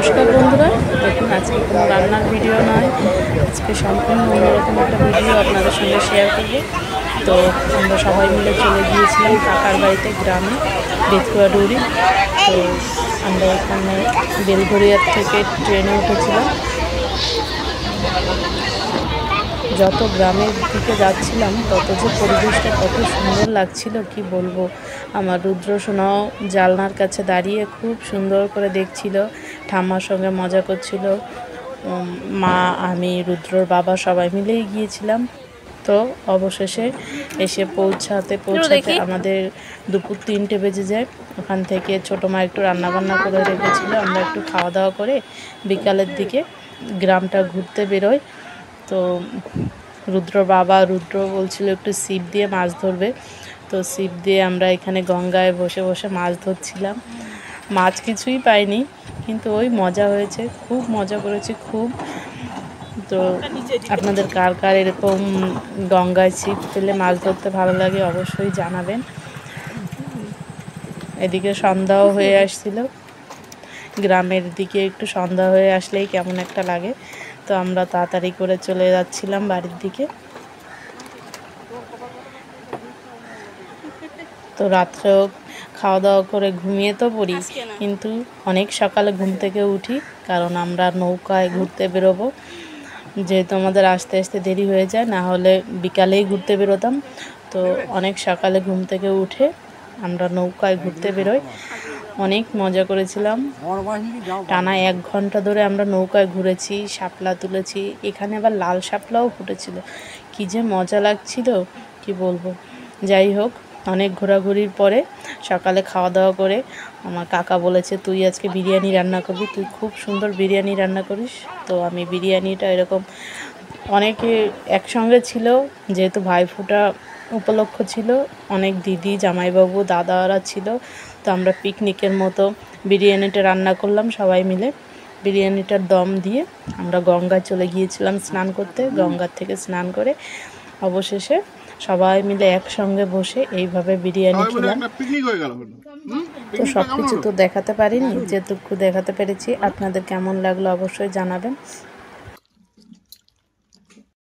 নমস্কার বন্ধুরা, দেখুন আজকে কোনো রান্নার ভিডিও নয়, আজকে সম্পূর্ণ অন্যরকম একটা ভিডিও আপনাদের সঙ্গে শেয়ার করব। তো আমরা সবাই মিলে চলে গিয়েছিলাম কাকার বাড়িতে, গ্রামে বেতুয়াডুরি। তো আমরা এখানে বেলঘরিয়ার থেকে ট্রেনে উঠেছিলাম। যত গ্রামের দিকে যাচ্ছিলাম তত যে পরিবেশটা কত সুন্দর লাগছিল কি বলবো। আমার রুদ্র সোনাও জানলার কাছে দাঁড়িয়ে খুব সুন্দর করে দেখছিল, ঠাম্মার সঙ্গে মজা করছিল। মা, আমি, রুদ্রর বাবা সবাই মিলেই গিয়েছিলাম। তো অবশেষে এসে পৌঁছাতে আমাদের দুপুর 3টে বেজে যায়। ওখান থেকে ছোটো মা একটু রান্নাবান্না করে রেখেছিল, আমরা একটু খাওয়া দাওয়া করে বিকালের দিকে গ্রামটা ঘুরতে বেরোই। তো রুদ্র বলছিল একটু ছিপ দিয়ে মাছ ধরবে। তো ছিপ দিয়ে আমরা এখানে গঙ্গায় বসে বসে মাছ ধরছিলাম। মাছ কিছুই পাইনি, কিন্তু ওই মজা হয়েছে, খুব মজা করেছি খুব। তো আপনাদের কার কার এরকম গঙ্গায় ছিপ ফেলে মাছ ধরতে ভালো লাগে অবশ্যই জানাবেন। এদিকে সন্ধ্যাও হয়ে আসছিল, গ্রামের দিকে একটু সন্ধ্যা হয়ে আসলেই কেমন একটা লাগে। তো আমরা তাড়াতাড়ি করে চলে যাচ্ছিলাম বাড়ির দিকে। তো রাত্রেও খাওয়া দাওয়া করে ঘুমিয়ে তো পড়ি, কিন্তু অনেক সকালে ঘুম থেকে উঠি, কারণ আমরা নৌকায় ঘুরতে বেরোবো। যেহেতু আমাদের আসতে আসতে দেরি হয়ে যায়, না হলে বিকালেই ঘুরতে বেরোতাম। তো অনেক সকালে ঘুম থেকে উঠে আমরা নৌকায় ঘুরতে বেরোই। অনেক মজা করেছিলাম, টানা 1 ঘন্টা ধরে আমরা নৌকায় ঘুরেছি, শাপলা তুলেছি। এখানে আবার লাল শাপলাও ফুটেছিল, কি যে মজা লাগছিল কি বলবো। যাই হোক, অনেক ঘোরাঘুরির পরে সকালে খাওয়া দাওয়া করে আমার কাকা বলেছে, তুই আজকে বিরিয়ানি রান্না করবি, তুই খুব সুন্দর বিরিয়ানি রান্না করিস। তো আমি বিরিয়ানিটা এরকম অনেকে একসঙ্গে ছিল, যেহেতু ভাইফোঁটা উপলক্ষ ছিল, অনেক দিদি, জামাইবাবু, দাদারা ছিল। তো আমরা পিকনিকের মতো বিরিয়ানিটা রান্না করলাম সবাই মিলে। বিরিয়ানিটার দম দিয়ে আমরা গঙ্গায় চলে গিয়েছিলাম স্নান করতে। গঙ্গার থেকে স্নান করে অবশেষে সবাই মিলে একসঙ্গে বসে এইভাবে বিরিয়ানি খেলাম। তো সব কিছু তো দেখাতে পারিনি, যেটুকু দেখাতে পেরেছি। আপনাদের কেমন লাগলো অবশ্যই জানাবেন।